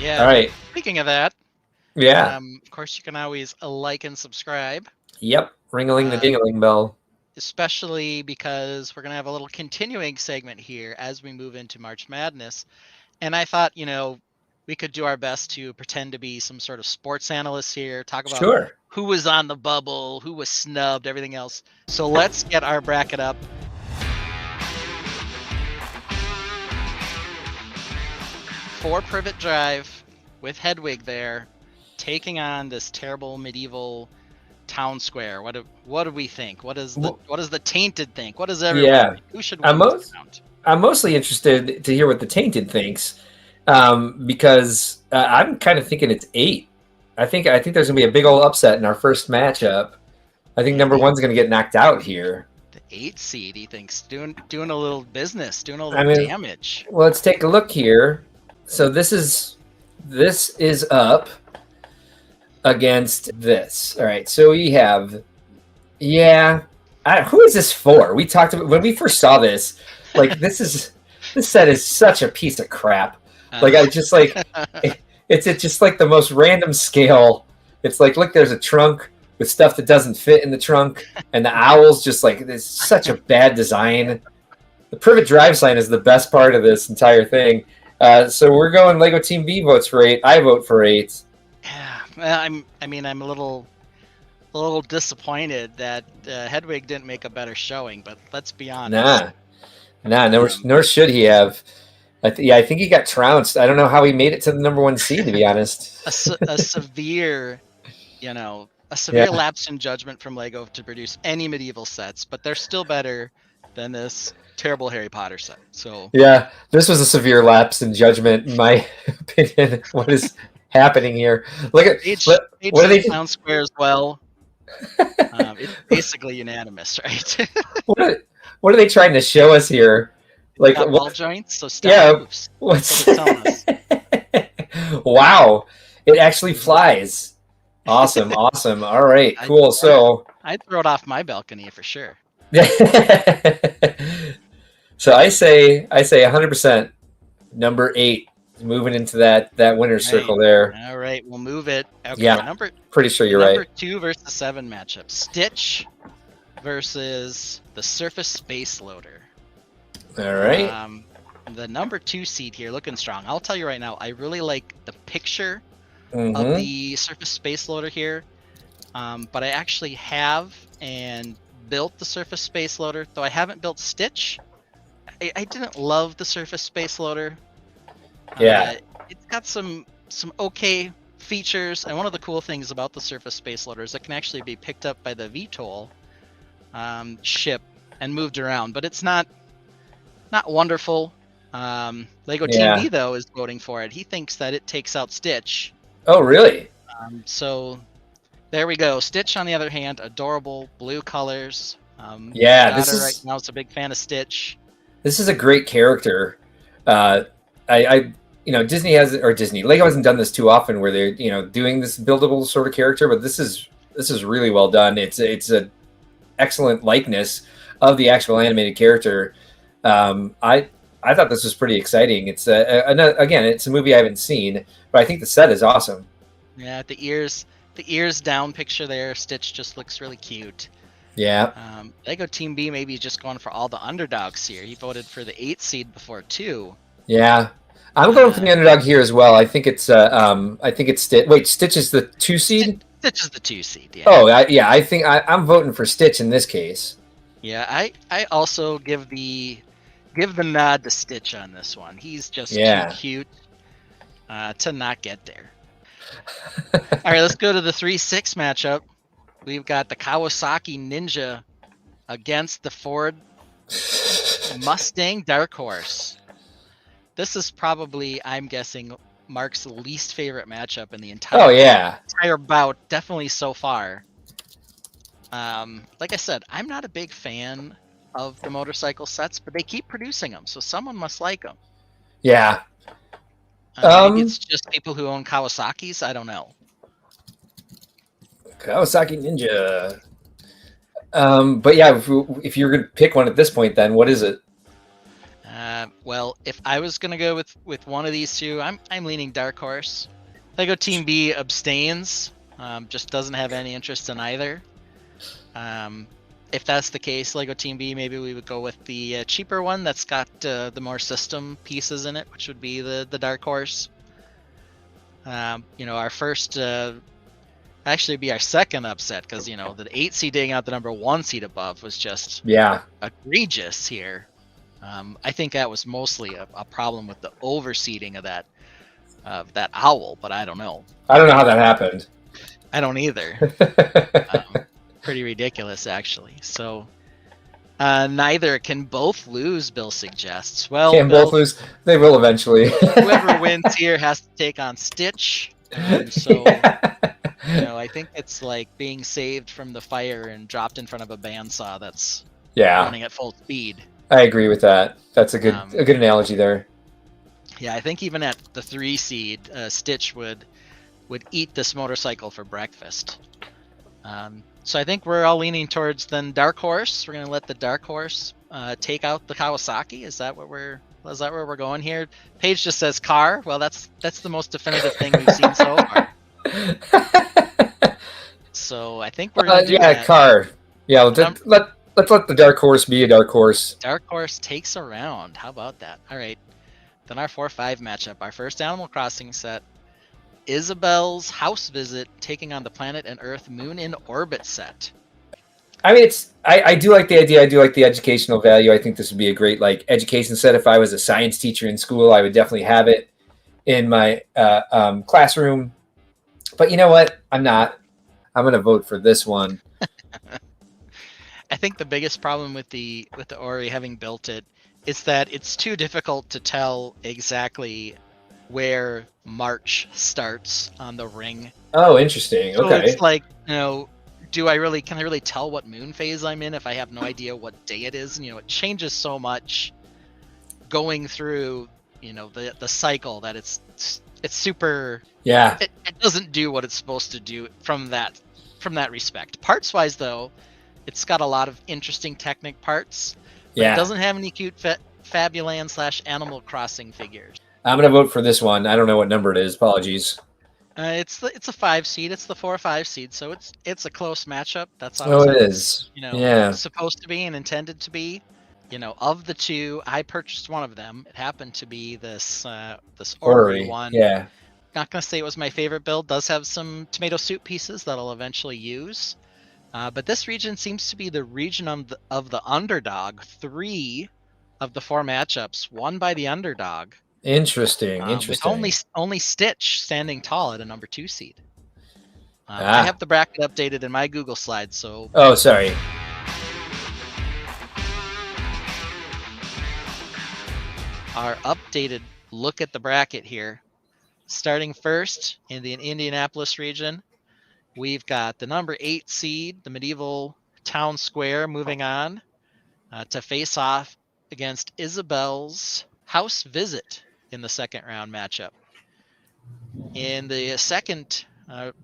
All Yeah. right. Speaking of that, Yeah. of course, you can always like and subscribe, Yep. Ring-a-ling the uh, ding-a-ling bell. especially because we're going to have a little continuing segment here as we move into March Madness. And I thought, we could do our best to pretend to be some sort of sports analyst here, talk about Sure. who was on the bubble, who was snubbed, everything else. So let's get our bracket up. For Privet Drive with Hedwig there, taking on this terrible medieval town square. What do we think? What does the tainted think? What does everyone Yeah. think? Who should I'm win this most round? I'm mostly interested to hear what the Tainted thinks, because I'm kind of thinking it's 8. I think there's gonna be a big old upset in our first matchup. I think Yeah, number the one's gonna get knocked out here. the 8 seed he thinks doing a little business, doing a I little mean, damage. well, let's take a look here. So this is up against this. All right. So we have, yeah. Who is this for? We talked about when we first saw this. Like this set is such a piece of crap. Like I just like it's just like the most random scale. It's like, look, there's a trunk with stuff that doesn't fit in the trunk, and the owl's just like it's such a bad design. The Privet Drive sign is the best part of this entire thing. So we're going Lego Team B votes for 8. I vote for 8. Yeah, well, I'm a little disappointed that Hedwig didn't make a better showing, but let's be honest. Nah, nah, Um, nor should he have. I think he got trounced. I don't know how he made it to the number 1 seed, to be honest. a severe, a severe Yeah, lapse in judgment from Lego to produce any medieval sets, but they're still better than this terrible Harry Potter set. So yeah. This was a severe lapse in judgment, in my opinion. What is happening here? Look at Age what are the they? town square as well. It's basically unanimous, right? What are, what are they trying to show us here? It's Like got ball what? joints, so stuff Yeah. moves. That's What's? what it's telling us. Wow! It actually flies. Awesome, awesome. All right, I, cool. So, I'd throw it off my balcony for sure. so I say 100%. Number 8 moving into that winner's Right. circle there. All right, we'll move it. Okay, Yeah, pretty sure the you're number right. 2 versus 7 matchup. Stitch versus the Surface Space Loader. All right. The number 2 seed here, looking strong. I'll tell you right now, I really like the picture of Mm-hmm. the Surface Space Loader here. But I actually have and built the Surface Space Loader, though I haven't built Stitch. I didn't love the Surface Space Loader. Yeah. It's got some okay features, and one of the cool things about the Surface Space Loader is it can actually be picked up by the VTOL ship and moved around, but it's not wonderful. Lego Team Yeah. B though is voting for it. He thinks that it takes out Stitch. Oh, really? So there we go. Stitch, on the other hand, adorable blue colors. Yeah. My daughter right now is a big fan of Stitch. This is a great character. I Disney hasn't, or Disney Lego hasn't done this too often, where they're doing this buildable sort of character, but this is really well done. It's a excellent likeness of the actual animated character. I thought this was pretty exciting. It's again, it's a movie I haven't seen, but I think the set is awesome. Yeah, the ears down picture there. Stitch just looks really cute. Yeah. Lego Team B maybe just going for all the underdogs here. He voted for the 8 seed before too. Yeah. I'm going for the underdog here as well. I think it's Stitch. Wait, Stitch is the 2 seed? Stitch is the 2 seed, yeah. Oh, yeah. I think I'm voting for Stitch in this case. Yeah, I also give the nod to Stitch on this one. He's just Yeah. too cute to not get there. All right, let's go to the 3-6 matchup. We've got the Kawasaki Ninja against the Ford Mustang Dark Horse. This is probably, I'm guessing, Mark's least favorite matchup in the entire bout, definitely so far. Like I said, I'm not a big fan of the motorcycle sets, but they keep producing them, so someone must like them. Yeah. Maybe it's just people who own Kawasaki's. I don't know. Kawasaki Ninja. But yeah, if you're gonna pick one at this point, then what is it? Well, if I was gonna go with one of these two, I'm leaning Dark Horse. Lego Team B abstains, just doesn't have any interest in either. If that's the case, Lego Team B, maybe we would go with the cheaper one that's got the more system pieces in it, which would be the Dark Horse. Our first, actually be our second upset, because the 8 seed taking out the number 1 seed above was just egregious here. I think that was mostly a problem with the overseeding of that owl, but I don't know. I don't know how that happened. I don't either. Pretty ridiculous, actually. So neither can both lose, Bill suggests. Well, Can Bill, both lose? They will eventually. whoever wins here has to take on Stitch. So I think it's like being saved from the fire and dropped in front of a bandsaw that's running at full speed. I agree with that. That's a good analogy there. Yeah, I think even at the 3 seed, Stitch would eat this motorcycle for breakfast. So I think we're all leaning towards then Dark Horse. We're gonna let the Dark Horse take out the Kawasaki. Is that where we're going here? Paige just says car. Well, that's the most definitive thing we've seen so far. So I think we're gonna do that. Car. Yeah, let's let the Dark Horse be a Dark Horse. Dark Horse takes a round. How about that? All right. Then our 4-5 matchup, our first Animal Crossing set. Isabelle's House Visit taking on the Planet and Earth Moon in Orbit set. I mean, I do like the idea. I do like the educational value. I think this would be a great education set. If I was a science teacher in school, I would definitely have it in my classroom. But you know what? I'm not. I'm going to vote for this one. I think the biggest problem with the Ori, having built it, is that it's too difficult to tell exactly where March starts on the ring. Oh, interesting. So okay. It's like, can I really tell what moon phase I'm in if I have no idea what day it is? And it changes so much going through, the cycle that it's super. Yeah. It doesn't do what it's supposed to do from that respect. Parts wise though, it's got a lot of interesting Technic parts. But it doesn't have any cute Fabuland / Animal Crossing figures. I'm going to vote for this one. I don't know what number it is. Apologies. It's a 5 seed. It's the 4-5 seed, so it's a close matchup. That's how it is. Supposed to be and intended to be. Of the two, I purchased one of them. It happened to be this Ori one. Yeah. Not gonna say it was my favorite build. Does have some tomato soup pieces that I'll eventually use. But this region seems to be the region of the underdog. 3 of the 4 matchups won by the underdog. Interesting. With only Stitch standing tall at a number 2 seed. I have the bracket updated in my Google Slides, so. Oh, sorry. Our updated look at the bracket here. Starting first in the Indianapolis region, we've got the number 8 seed, the Medieval Town Square, moving on to face off against Isabelle's House Visit in the second round matchup. In the second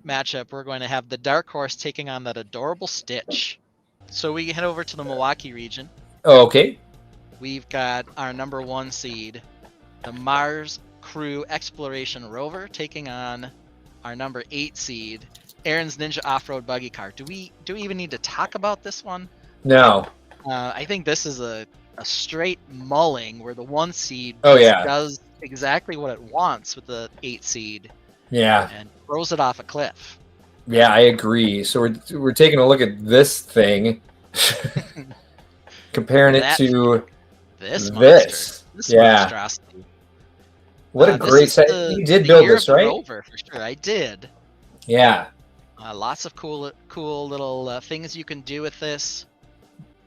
matchup, we're going to have the Dark Horse taking on that adorable Stitch. So we head over to the Milwaukee region. Oh, okay. We've got our number 1 seed, the Mars Crew Exploration Rover, taking on our number 8 seed, Aaron's Ninja Off-Road Buggy Car. Do we even need to talk about this one? No. I think this is a straight mulling where the 1 seed does exactly what it wants with the 8 seed. Yeah. And throws it off a cliff. Yeah, I agree. So we're taking a look at this thing, comparing it to this. This monstrosity. What a great set! You did build this, right? Rover, for sure, I did. Yeah. Lots of cool little things you can do with this.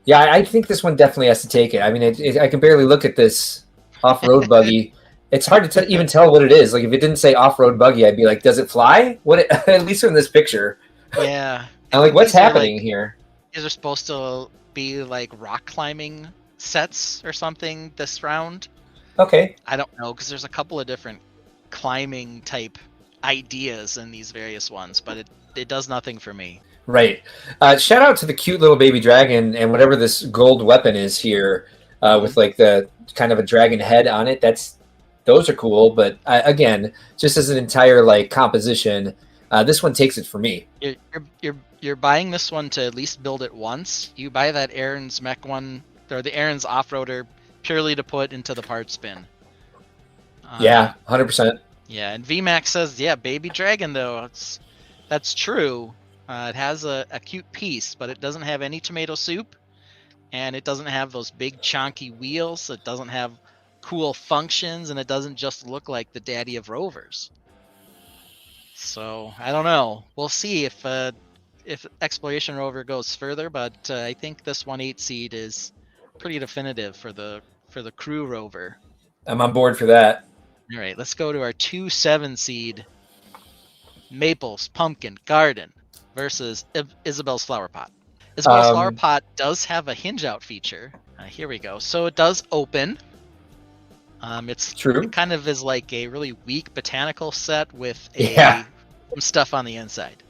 Yeah, I think this one definitely has to take it. I mean, I can barely look at this off-road buggy. It's hard to even tell what it is. Like, if it didn't say off-road buggy, I'd be like, does it fly? At least from this picture. Yeah. I'm like, what's happening here? These are supposed to be like rock climbing sets or something this round. Okay. I don't know, because there's a couple of different climbing type ideas in these various ones, but it does nothing for me. Right. Shout out to the cute little baby dragon and whatever this gold weapon is here. with like the kind of a dragon head on it. Those are cool, but again, just as an entire like composition, this one takes it for me. You're buying this one to at least build it once. You buy that Aaron's mech one, or the Aaron's off-roader, purely to put into the parts bin. Yeah, 100%. Yeah, and VMAX says, yeah, Baby Dragon though. That's true. It has a cute piece, but it doesn't have any tomato soup, and it doesn't have those big chonky wheels. It doesn't have cool functions, and it doesn't just look like the daddy of Rovers. So I don't know. We'll see if Exploration Rover goes further, but I think this 1/8 seed is pretty definitive for the Crew Rover. I'm on board for that. All right, let's go to our 2/7 seed. Maples Pumpkin Garden versus Isabel's Flower Pot. Isabel's Flower Pot does have a hinge out feature. Here we go. So it does open. It's true. It kind of is like a really weak botanical set with some stuff on the inside.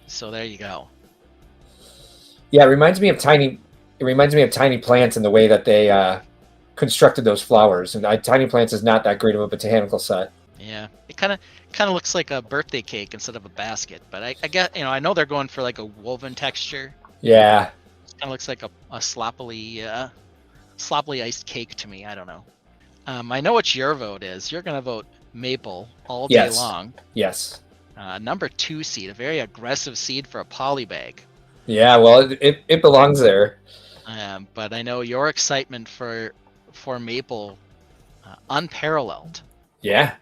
So there you go. Yeah, it reminds me of tiny plants in the way that they constructed those flowers. And Tiny Plants is not that great of a botanical set. Yeah, it kind of looks like a birthday cake instead of a basket. But I get, I know they're going for like a woven texture. Yeah. It kind of looks like a sloppily iced cake to me. I don't know. I know what your vote is. You're gonna vote Maple all day long. Yes. Number 2 seed, a very aggressive seed for a polybag. Yeah, well, it belongs there. But I know your excitement for Maple, unparalleled. Yeah.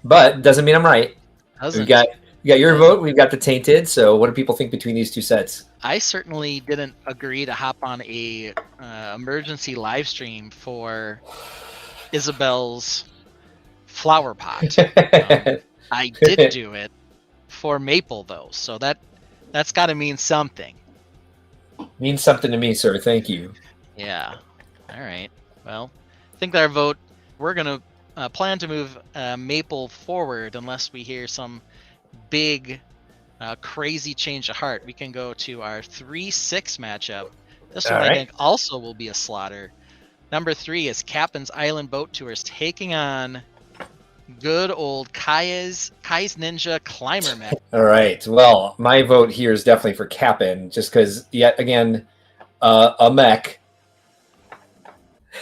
But doesn't mean I'm right. We got your vote. We've got the Tainted. So what do people think between these two sets? I certainly didn't agree to hop on a emergency live stream for Isabel's Flower Pot. I did do it for Maple though, so that's got to mean something. Means something to me, sir. Thank you. Yeah. All right. Well, I think our vote. We're gonna plan to move Maple forward unless we hear some big, crazy change of heart. We can go to our 3-6 matchup. This one I think also will be a slaughter. Number 3 is Captain's Island Boat Tours taking on good old Kai's Ninja Climber mech. All right. Well, my vote here is definitely for Cap'n, just because yet again, a mech.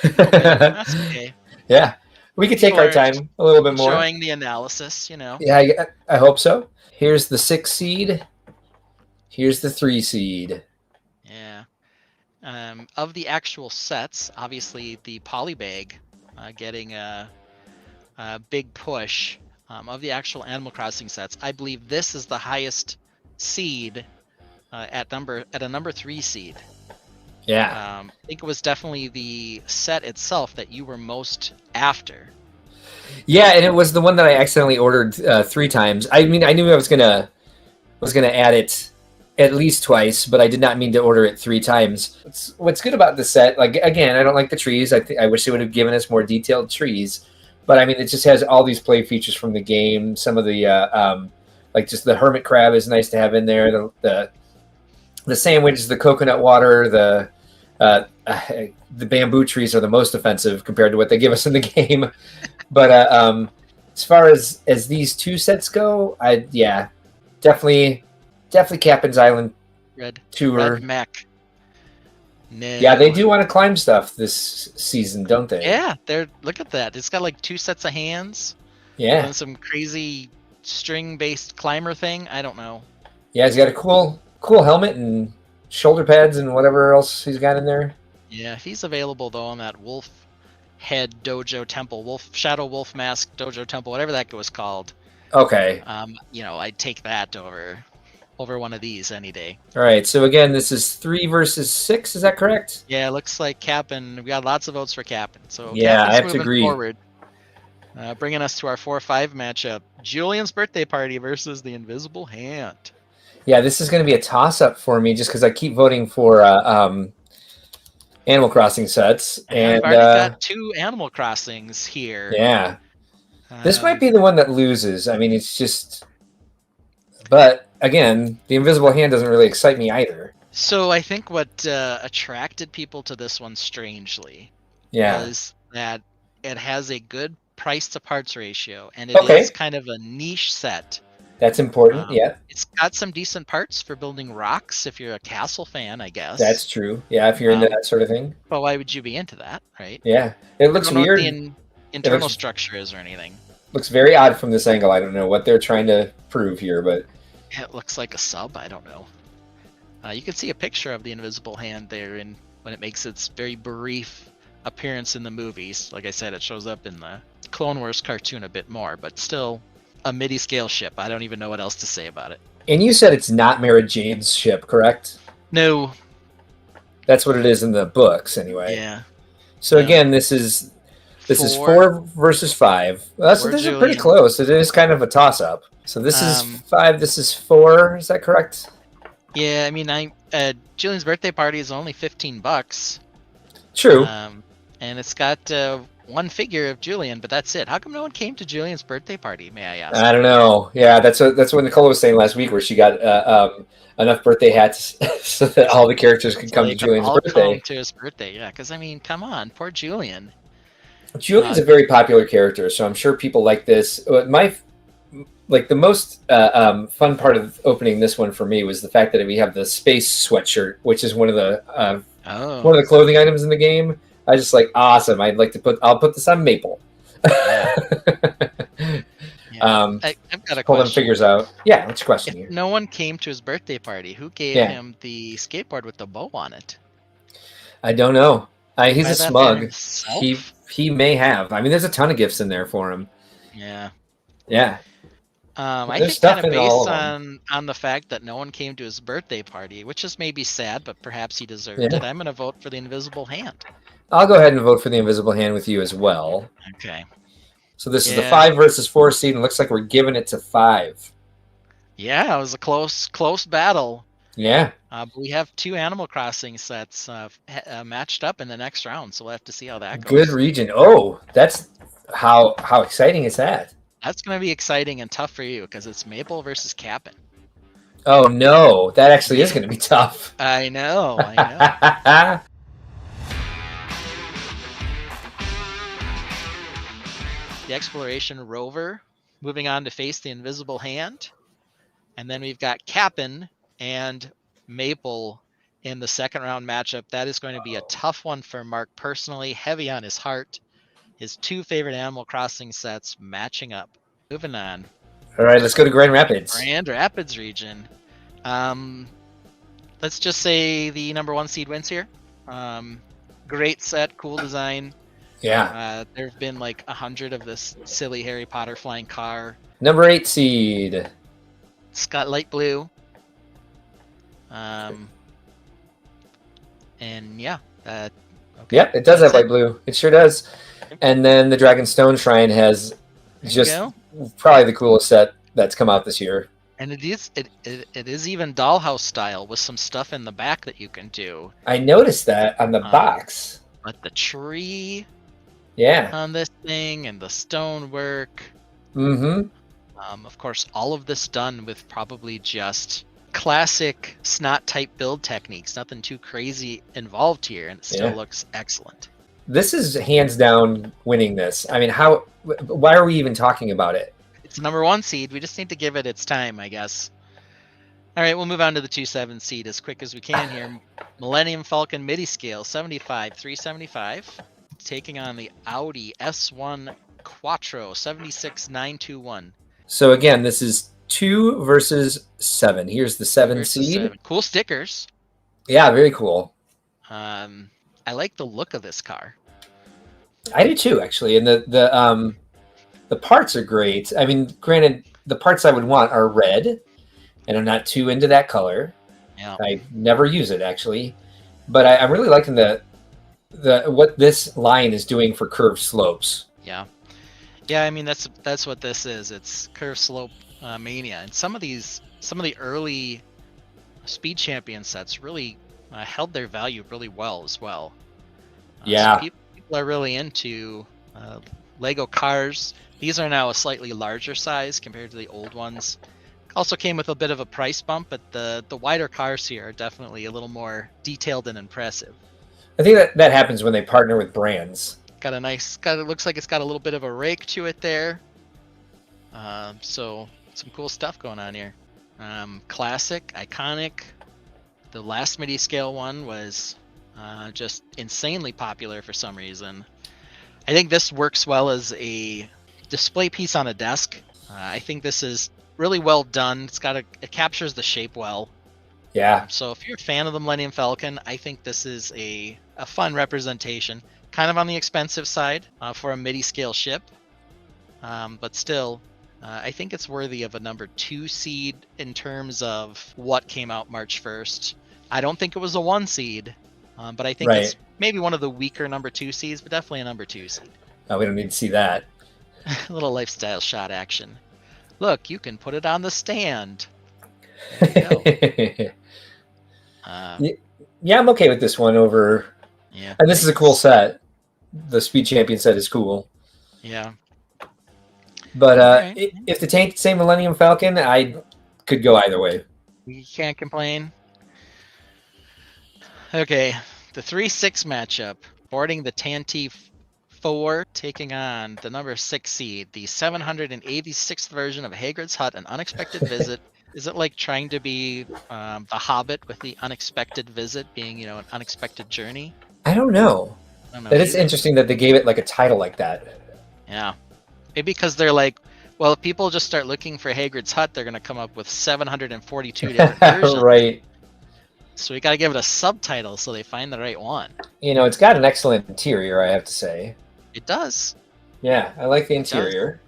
That's okay. Yeah, we could take our time a little bit more. Showing the analysis, Yeah, I hope so. Here's the 6 seed. Here's the 3 seed. Yeah. Of the actual sets, obviously the polybag getting a big push. Of the actual Animal Crossing sets, I believe this is the highest seed at a number 3 seed. Yeah. I think it was definitely the set itself that you were most after. Yeah, and it was the one that I accidentally ordered 3 times. I mean, I knew I was gonna add it at least twice, but I did not mean to order it 3 times. What's good about the set, like again, I don't like the trees. I wish they would have given us more detailed trees, but I mean, it just has all these play features from the game. Some of the like just the hermit crab is nice to have in there. The sandwich, the coconut water, the bamboo trees are the most offensive compared to what they give us in the game. But as far as these 2 sets go, definitely Captain's Island Tour. Red mech. No. Yeah, they do want to climb stuff this season, don't they? Yeah, look at that. It's got like 2 sets of hands. Yeah. And some crazy string-based climber thing. I don't know. Yeah, he's got a cool helmet and shoulder pads and whatever else he's got in there. Yeah, if he's available though on that wolf head dojo temple, shadow wolf mask dojo temple, whatever that was called. Okay. I'd take that over one of these any day. All right. So again, this is 3 versus 6. Is that correct? Yeah, it looks like Cap'n. We got lots of votes for Cap'n. So yeah, Cap'n's I have to agree. Forward, bringing us to our 4-5 matchup: Julian's Birthday Party versus the Invisible Hand. Yeah, this is going to be a toss-up for me just because I keep voting for Animal Crossing sets. And I've already got 2 Animal Crossings here. Yeah. This might be the one that loses. I mean, it's just... But, again, the Invisible Hand doesn't really excite me either. So I think what attracted people to this one strangely Yeah. was that it has a good price to parts ratio, and it Okay. is kind of a niche set. That's important. Yeah, It's got some decent parts for building rocks if you're a castle fan, I guess. that's true. Yeah, if you're into Um, that sort of thing. but why would you be into that, right? Yeah. It I looks don't know what the weird. It internal looks structure is or anything. looks very odd from this angle. I don't know what they're trying to prove here, but It looks like a sub. I don't know. You can see a picture of the invisible hand there, and when it makes its very brief appearance in the movies. Like I said, it shows up in the Clone Wars cartoon a bit more, but still a MIDI scale ship. I don't even know what else to say about it. and you said it's not Mara Jade's ship, correct? No. That's what it is in the books, anyway. Yeah. So No. again, this is 4 versus 5. Well, so this is pretty Julian. close. It is kind of a toss up. So this is 5. This is 4. Is that correct? Yeah, I mean, Julian's birthday party is only $15. True. And it's got one figure of Julian, but that's it. How come no one came to Julian's birthday party? May I ask? I don't know. Yeah, that's what Nicole was saying last week, where she got enough birthday hats so that all the characters could come to Julian's birthday. Come to his birthday, yeah. Because I mean, come on, poor Julian. Julian's a very popular character, so I'm sure people like this. The most fun part of opening this one for me was the fact that we have the space sweatshirt, which is one of the clothing items in the game. I was just like, awesome. I'll put this on Maple. Yeah. I've got a pull them question. figures out. Yeah, what's your question here? No one came to his birthday party. Who gave him the skateboard with the bow on it? I don't know. He's a smug. He may have. I mean, there's a ton of gifts in there for him. Yeah. Yeah. I think kind of based on the fact that no one came to his birthday party, which is maybe sad, but perhaps he deserved it. I'm going to vote for the Invisible Hand. I'll go ahead and vote for the Invisible Hand with you as well. Okay. So this is the 5 versus 4 seed, and it looks like we're giving it to 5. Yeah, it was a close battle. Yeah. But we have 2 Animal Crossing sets matched up in the next round, so we'll have to see how that goes. Good region. Oh, that's how exciting is that? That's going to be exciting and tough for you because it's Maple versus Cap'n. Oh no, that actually is going to be tough. I know. The Exploration Rover moving on to face the Invisible Hand. And then we've got Cap'n and Maple in the second round matchup. That is going to be a tough one for Mark personally, heavy on his heart. His 2 favorite Animal Crossing sets matching up. Moving on. All right, let's go to Grand Rapids. Grand Rapids region. Let's just say the number 1 seed wins here. Great set, cool design. Yeah. There have been like 100 of this silly Harry Potter flying car. Number 8 seed. It's got light blue. And yeah. Okay. Yep, it does have light blue. It sure does. And then the Dragonstone Shrine has probably the coolest set that's come out this year. And it is even dollhouse style with some stuff in the back that you can do. I noticed that on the box. But the tree on this thing and the stonework. Mm-hmm. Of course, all of this done with probably just classic snot type build techniques. Nothing too crazy involved here, and it still looks excellent. This is hands down winning this. I mean, why are we even talking about it? It's number 1 seed. We just need to give it its time, I guess. All right, we'll move on to the 2/7 seed as quick as we can here. Millennium Falcon MIDI scale, 75/375. Taking on the Audi S1 Quattro, 76/921. So again, this is 2 versus 7. Here's the 7 seed. 7. Cool stickers. Yeah, very cool. I like the look of this car. I do too, actually. And the parts are great. I mean, granted, the parts I would want are red, and I'm not too into that color. Yeah. I never use it, actually. But I'm really liking what this line is doing for curved slopes. Yeah. Yeah, I mean that's what this is. It's curved slope mania, and some of the early Speed Champion sets really held their value really well as well. So people are really into Lego cars. These are now a slightly larger size compared to the old ones. Also came with a bit of a price bump, but the wider cars here are definitely a little more detailed and impressive. I think that happens when they partner with brands. Got a nice, it looks like it's got a little bit of a rake to it there. So some cool stuff going on here. Classic, iconic. The last MIDI scale one was just insanely popular for some reason. I think this works well as a display piece on a desk. I think this is really well done. It captures the shape well. Yeah. So if you're a fan of the Millennium Falcon, I think this is a fun representation. Kind of on the expensive side for a MIDI scale ship, but still, I think it's worthy of a number 2 seed in terms of what came out March 1st. I don't think it was a 1 seed, but I think it's maybe one of the weaker number 2 seeds, but definitely a number 2 seed. Oh, we don't need to see that. A little lifestyle shot action. Look, you can put it on the stand. Yeah, I'm okay with this one over. Yeah. And this is a cool set. The Speed Champion set is cool. Yeah. But if the tank say Millennium Falcon, I could go either way. You can't complain. Okay, the 3-6 matchup. Boarding the Tantive 4, taking on the number 6 seed, the 786th version of Hagrid's Hut, An Unexpected Visit. Is it like trying to be the Hobbit with the unexpected visit being, an unexpected journey? I don't know. But it's interesting that they gave it like a title like that. Yeah. Maybe because they're like, well, if people just start looking for Hagrid's Hut, they're going to come up with 742 different versions. Right. So we got to give it a subtitle so they find the right one. It's got an excellent interior, I have to say. It does. Yeah, I like the interior.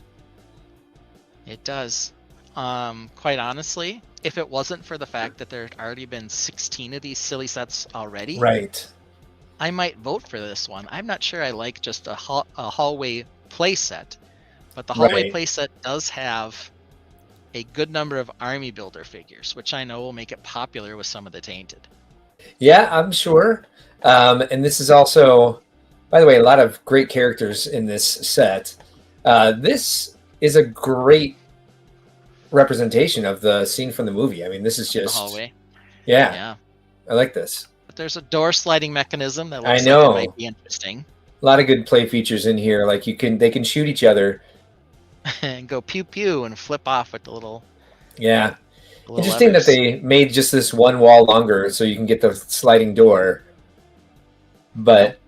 It does. Quite honestly, if it wasn't for the fact that there had already been 16 of these silly sets already, right, I might vote for this one. I'm not sure I like just a hallway playset, but the hallway playset does have a good number of army builder figures, which I know will make it popular with some of the Tainted. Yeah, I'm sure. And this is also, by the way, a lot of great characters in this set. This is a great representation of the scene from the movie. I mean, this is just the hallway. Yeah. I like this. But there's a door sliding mechanism that like looks it might be interesting. A lot of good play features in here. Like they can shoot each other and go pew pew and flip off with the little. Yeah. Interesting levers. That they made just this one wall longer so you can get the sliding door, but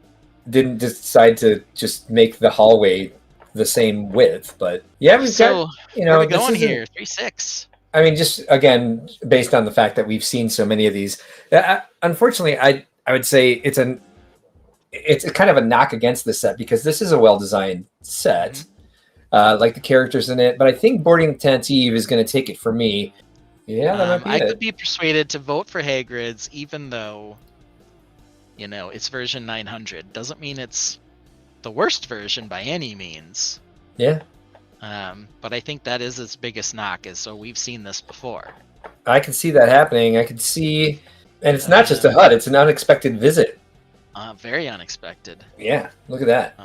didn't decide to just make the hallway the same width. But yeah, we've got, where are we going here? 3-6. I mean, just again, based on the fact that we've seen so many of these, unfortunately, I would say it's kind of a knock against this set because this is a well-designed set, like the characters in it. But I think Boarding the Tantive is going to take it for me. Yeah, that might be I could be persuaded to vote for Hagrid's, even though, it's version 900. Doesn't mean it's the worst version by any means. Yeah. But I think that is its biggest knock, so we've seen this before. I can see that happening. I could see, and it's not just a hut; it's an unexpected visit. Very unexpected. Yeah, look at that.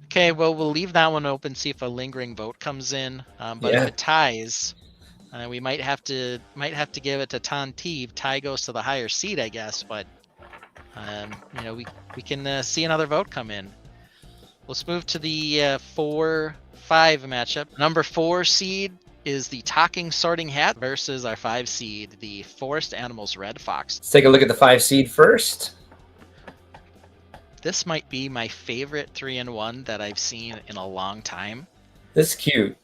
Okay, well, we'll leave that one open. See if a lingering vote comes in. But if it ties, we might have to give it to Tantive. Tie goes to the higher seed, I guess. But we can see another vote come in. Let's move to the 4-5 matchup. Number 4 seed is the Talking Sorting Hat versus our 5 seed, the Forest Animals Red Fox. Let's take a look at the 5 seed first. This might be my favorite 3-in-1 that I've seen in a long time. This is cute.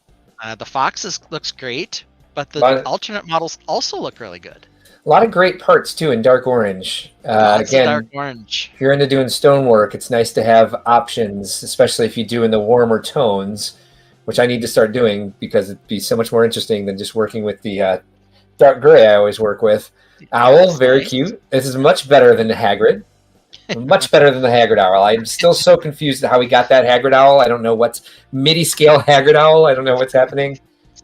The Fox looks great, but the alternate models also look really good. A lot of great parts too in dark orange. Again, dark orange. If you're into doing stonework, it's nice to have options, especially if you do in the warmer tones, which I need to start doing because it'd be so much more interesting than just working with the dark gray I always work with. Owl, very cute. This is much better than the Hagrid. Much better than the Hagrid Owl. I'm still so confused at how we got that Hagrid Owl. I don't know what's MIDI scale Hagrid Owl. I don't know what's happening.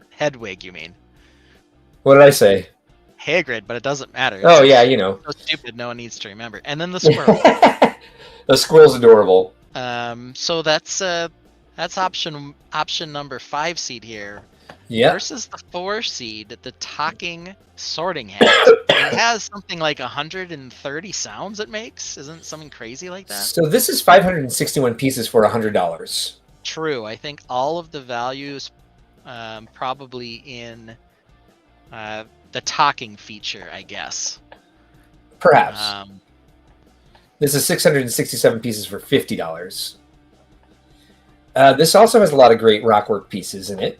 Hedwig, you mean? What did I say? Hagrid, but it doesn't matter. Oh, yeah, So stupid, no one needs to remember. And then the squirrel. The squirrel's adorable. So that's option number 5 seed here. Yeah. versus the 4 seed, the Talking Sorting Hat. It has something like 130 sounds it makes. Isn't something crazy like that? So this is 561 pieces for $100. True. I think all of the values probably in the talking feature, I guess. Perhaps. This is 667 pieces for $50. This also has a lot of great rockwork pieces in it.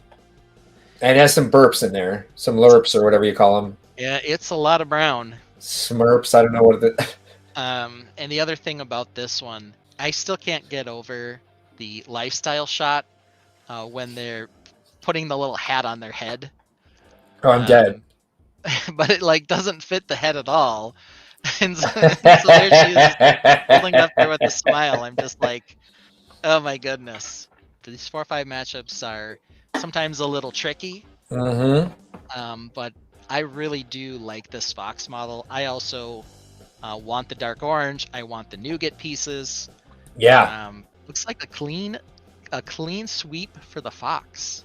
And it has some burps in there. Some lurps or whatever you call them. Yeah, it's a lot of brown. Smurps, I don't know what the... And the other thing about this one, I still can't get over the lifestyle shot when they're putting the little hat on their head. Oh, I'm dead. But it like doesn't fit the head at all. And so there she is holding up there with a smile. I'm just like, oh my goodness. These 4-5 matchups are sometimes a little tricky. But I really do like this Fox model. I also want the dark orange. I want the nougat pieces. Yeah. Looks like a clean sweep for the Fox.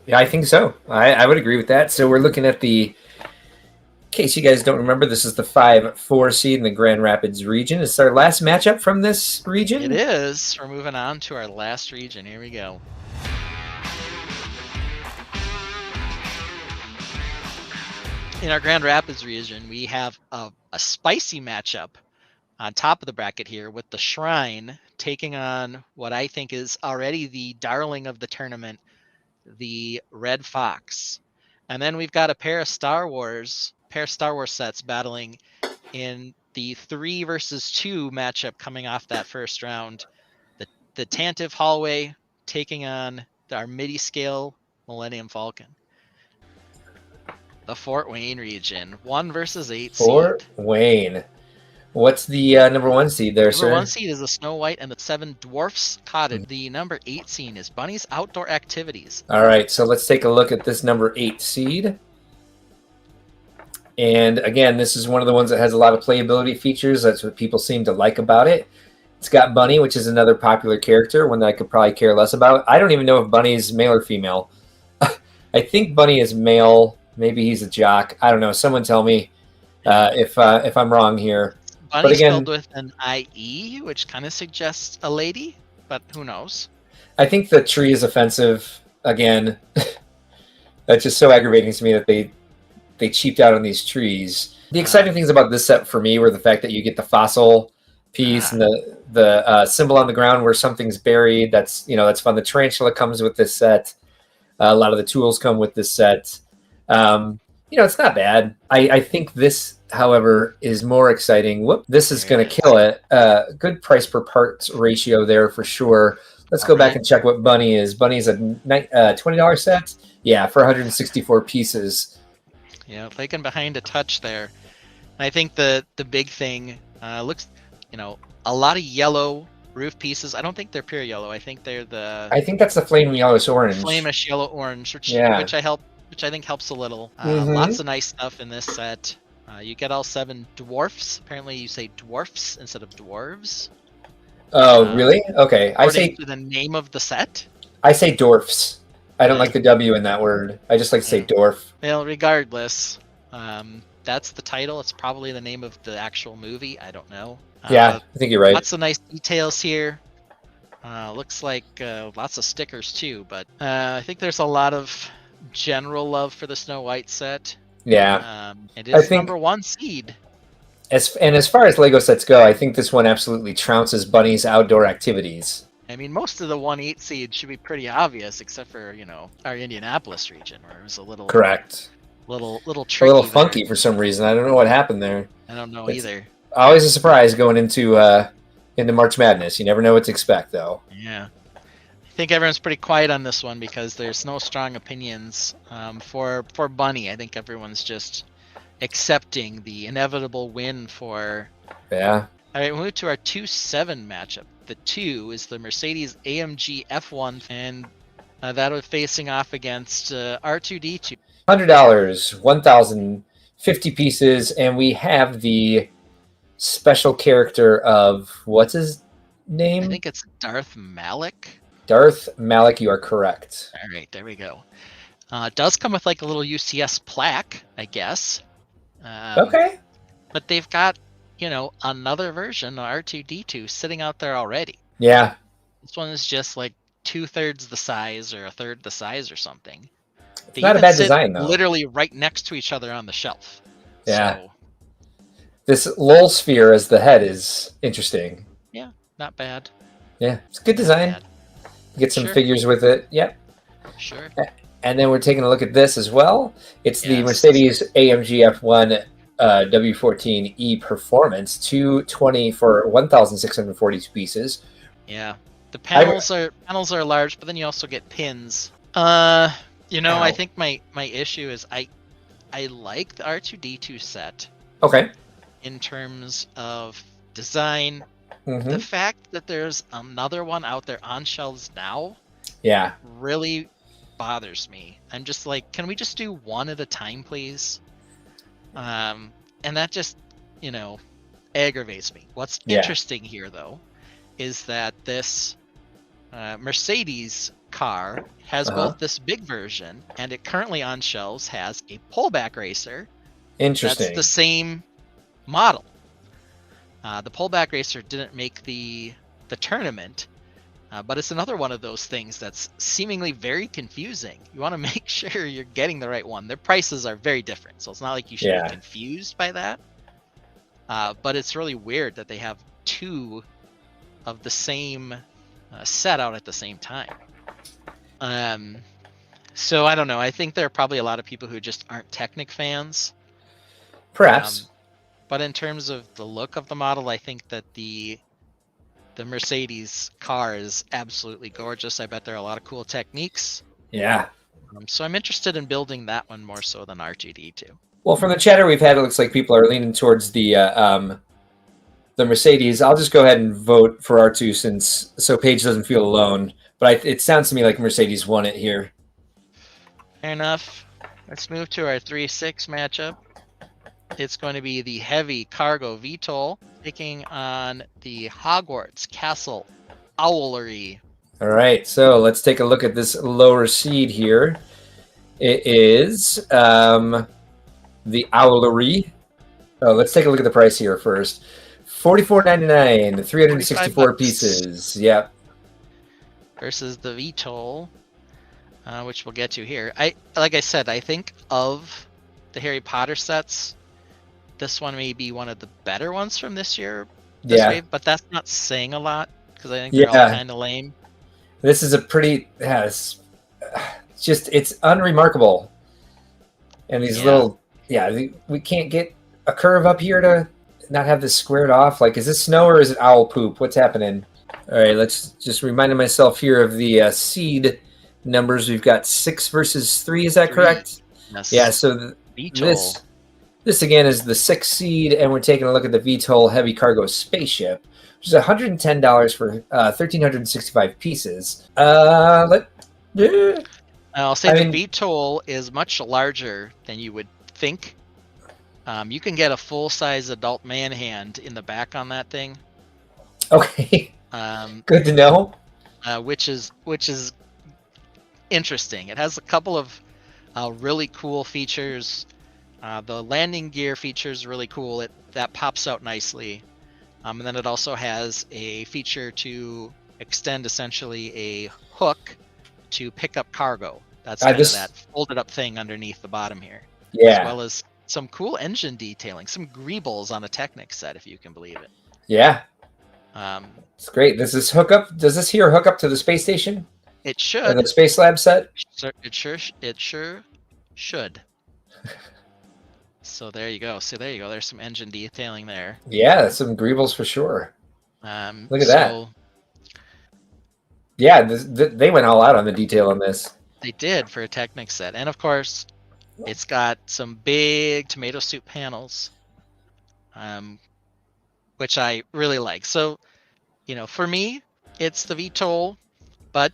Yeah, I think so. I would agree with that. So we're looking at the, in case you guys don't remember, this is the 5-4 seed in the Grand Rapids region. It's our last matchup from this region. It is. We're moving on to our last region. Here we go. In our Grand Rapids region, we have a spicy matchup on top of the bracket here with the Shrine taking on what I think is already the darling of the tournament, the Red Fox. And then we've got a pair of Star Wars sets battling in the 3 versus 2 matchup coming off that first round. The Tantive Hallway taking on our MIDI scale Millennium Falcon. The Fort Wayne region, 1 versus 8 seed. Fort Wayne. What's the number 1 seed there, sir? Number 1 seed is the Snow White and the 7 Dwarfs Cottage. The number 8 seed is Bunny's Outdoor Activities. All right, so let's take a look at this number 8 seed. And again, this is one of the ones that has a lot of playability features. That's what people seem to like about it. It's got Bunny, which is another popular character, one that I could probably care less about. I don't even know if Bunny's male or female. I think Bunny is male. Maybe he's a jock. I don't know. Someone tell me if I'm wrong here. Bunny's spelled with an IE, which kind of suggests a lady, but who knows? I think the tree is offensive. Again, that's just so aggravating to me that they cheaped out on these trees. The exciting things about this set for me were the fact that you get the fossil piece and the symbol on the ground where something's buried. That's fun. The tarantula comes with this set. A lot of the tools come with this set. It's not bad. I think this, however, is more exciting. This is going to kill it. Good price per parts ratio there for sure. Let's go back and check what Bunny is. Bunny's a $20 set. Yeah, for 164 pieces. Yeah, taken behind a touch there. I think the big thing looks, a lot of yellow roof pieces. I don't think they're pure yellow. I think they're I think that's the flame yellowish orange. Flamish yellow orange, which I think helps a little. Lots of nice stuff in this set. You get all 7 dwarfs. Apparently, you say dwarfs instead of dwarves. Oh, really? Okay. I say the name of the set. I say dwarfs. I don't like the W in that word. I just like to say dwarf. Well, regardless, that's the title. It's probably the name of the actual movie. I don't know. Yeah, I think you're right. Lots of nice details here. Looks like lots of stickers too, but I think there's a lot of general love for the Snow White set. Yeah. It is number 1 seed. As far as Lego sets go, I think this one absolutely trounces Bunny's Outdoor Activities. I mean, most of the 1-8 seed should be pretty obvious, except for our Indianapolis region, where it was a little correct, little tricky, a little funky for some reason. I don't know what happened there. I don't know either. Always a surprise going into March Madness. You never know what to expect, though. Yeah, I think everyone's pretty quiet on this one because there's no strong opinions for Bunny. I think everyone's just accepting the inevitable win for. Yeah. All right, we'll move to our 2-7 matchup. The 2 is the Mercedes AMG F1, and that was facing off against R2D2. $100, 1,050 pieces, and we have the special character of what's his name? I think it's Darth Malik. Darth Malik, you are correct. All right, there we go. It does come with like a little UCS plaque, I guess. Okay. But they've got, another version of R2D2 sitting out there already. Yeah. This one is just like 2/3 the size or a third the size or something. It's not a bad sit design, though. literally right next to each other on the shelf. Yeah. So, this LOL sphere as the head is interesting. yeah, not bad. Yeah, it's a good design. Get some Sure. figures with it. Yep. Sure. And then we're taking a look at this as well. It's the Yes. Mercedes AMG F1 W14E Performance 220 for 1,642 pieces. Yeah. The panels are large, but then you also get pins. I think my issue is I like the R2D2 set Okay. in terms of design. Mm-hmm. The fact that there's another one out there on shelves now Yeah. really bothers me. I'm just like, can we just do one at a time, please? And that just, aggravates me. What's interesting here, though, is that this Mercedes car has both this big version and it currently on shelves has a pullback racer. Interesting. That's the same model. The pullback racer didn't make the tournament, but it's another one of those things that's seemingly very confusing. You want to make sure you're getting the right one. Their prices are very different, so it's not like you should be confused by that. But it's really weird that they have two of the same set out at the same time. So I don't know. I think there are probably a lot of people who just aren't Technic fans. Perhaps. But in terms of the look of the model, I think that the Mercedes car is absolutely gorgeous. I bet there are a lot of cool techniques. Yeah. So I'm interested in building that one more so than R2D2. Well, from the chatter we've had, it looks like people are leaning towards the Mercedes. I'll just go ahead and vote for R2 so Paige doesn't feel alone. But it sounds to me like Mercedes won it here. Fair enough. Let's move to our 3-6 matchup. It's going to be the heavy cargo VTOL taking on the Hogwarts Castle Owlery. All right, so let's take a look at this lower seed here. It is the Owlery. Oh, let's take a look at the price here first. $44.99, 364 pieces. Yep. Versus the VTOL, which we'll get to here. Like I said, I think of the Harry Potter sets, this one may be one of the better ones from this year. Wave, but that's not saying a lot because I think they're all kind of lame. This is a pretty. It's unremarkable. And these little. Yeah, we can't get a curve up here to not have this squared off. Like, is this snow or is it owl poop? What's happening? All right, let's just remind myself here of the seed numbers. We've got 6 versus 3. Is that correct? Yes. Yeah, so this again is the 6th seed, and we're taking a look at the VTOL Heavy Cargo Spaceship, which is $110 for 1,365 pieces. I'll say the VTOL is much larger than you would think. You can get a full-size adult man hand in the back on that thing. Okay. Good to know. Which is interesting. It has a couple of really cool features. The landing gear feature is really cool. That pops out nicely. And then it also has a feature to extend essentially a hook to pick up cargo. That's kind of that folded up thing underneath the bottom here. Yeah. As well as some cool engine detailing, some greebles on a Technic set, if you can believe it. Yeah. It's great. Does this hook up to the space station? It should. Or the Space Lab set? It sure should. So there you go. There's some engine detailing there. Yeah, some greebles for sure. Look at that. Yeah, they went all out on the detail on this. They did for a Technic set. And of course, it's got some big tomato soup panels, which I really like. So, for me, it's the VTOL, but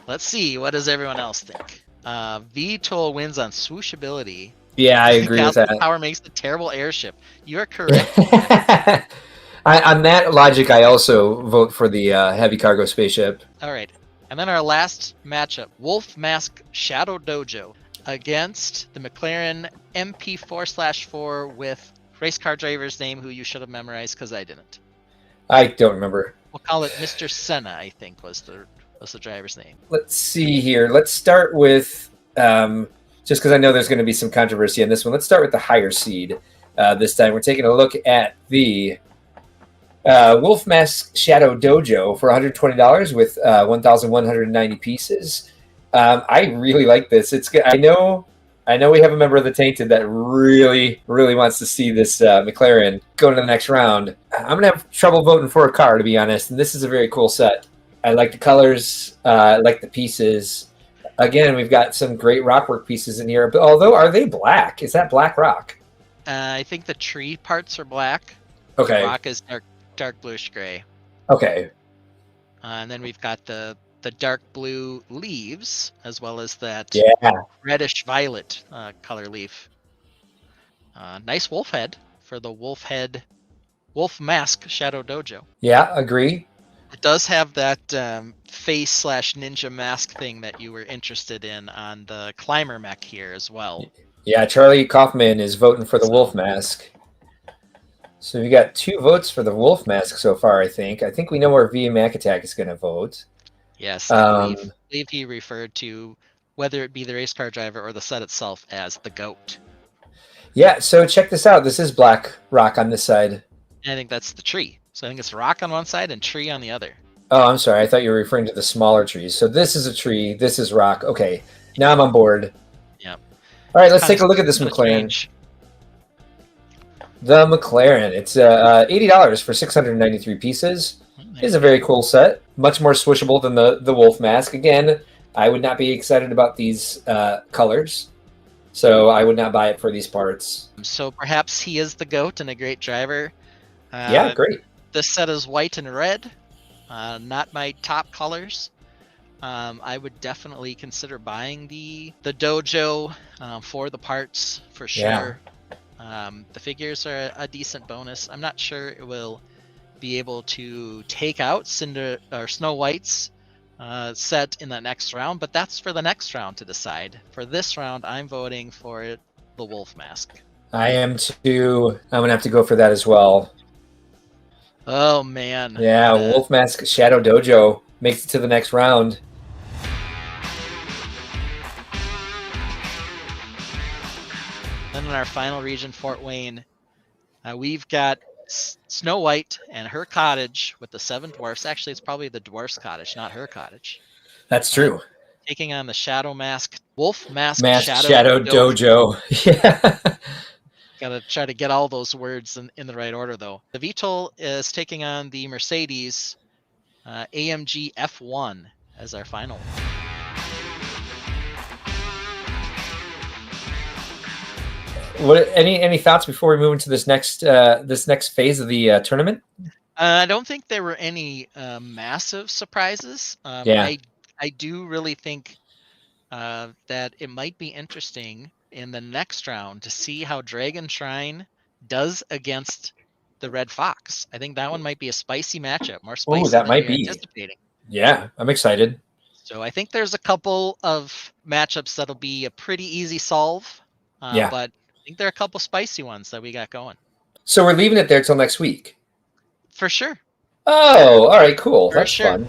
let's see. What does everyone else think? VTOL wins on swooshability. Yeah, I agree with that. Power makes a terrible airship. You are correct. On that logic, I also vote for the heavy cargo spaceship. All right. And then our last matchup, Wolf Mask Shadow Dojo against the McLaren MP4/4 with race car driver's name who you should have memorized because I didn't. I don't remember. We'll call it Mr. Senna, I think was the driver's name. Let's see here. Let's start with, just because I know there's going to be some controversy on this one, let's start with the higher seed this time. We're taking a look at the Wolf Mask Shadow Dojo for $120 with 1,190 pieces. I really like this. It's good. I know we have a member of the Tainted that really, really wants to see this McLaren go to the next round. I'm going to have trouble voting for a car, to be honest, and this is a very cool set. I like the colors. I like the pieces. Again, we've got some great rockwork pieces in here, but although, are they black? Is that black rock? I think the tree parts are black. Okay. The rock is dark bluish gray. Okay. And then we've got the dark blue leaves, as well as that reddish violet color leaf. Nice wolf head for the Wolf Mask Shadow Dojo. Yeah, agree. It does have that face/ninja mask thing that you were interested in on the climber mech here as well. Yeah, Charlie Kaufman is voting for the Wolf Mask. So we got 2 votes for the Wolf Mask so far, I think. I think we know where V Mac Attack is going to vote. Yes, I believe he referred to whether it be the race car driver or the set itself as the goat. Yeah, so check this out. This is black rock on this side. And I think that's the tree. So I think it's rock on one side and tree on the other. Oh, I'm sorry. I thought you were referring to the smaller trees. So this is a tree. This is rock. Okay, now I'm on board. Yep. All right, let's take a look at this McLaren. The McLaren. It's $80 for 693 pieces. It's a very cool set. Much more swishable than the Wolf Mask. Again, I would not be excited about these colors, so I would not buy it for these parts. So perhaps he is the GOAT and a great driver. Yeah, great. This set is white and red. Not my top colors. I would definitely consider buying the dojo for the parts for sure. Yeah. The figures are a decent bonus. I'm not sure it will be able to take out Snow White's set in the next round, but that's for the next round to decide. For this round, I'm voting for the Wolf Mask. I am too. I'm gonna have to go for that as well. Oh man. Yeah, Wolf Mask Shadow Dojo makes it to the next round. Then in our final region, Fort Wayne, we've got Snow White and her cottage with the 7 dwarfs. Actually, it's probably the dwarf's cottage, not her cottage. That's true. Taking on the Shadow Mask, Wolf Mask Shadow Dojo. Yeah. Gotta try to get all those words in the right order, though. The VTOL is taking on the Mercedes AMG F1 as our final. What any thoughts before we move into this next phase of the tournament? I don't think there were any massive surprises. Yeah. I do really think that it might be interesting in the next round to see how Dragon Shrine does against the Red Fox. I think that one might be a spicy matchup, more spicy that than might you're be anticipating. Yeah, I'm excited. So I think there's a couple of matchups that'll be a pretty easy solve. Yeah. But I think there are a couple spicy ones that we got going. So we're leaving it there till next week. For sure. Oh, all right, cool. For That's sure. fun.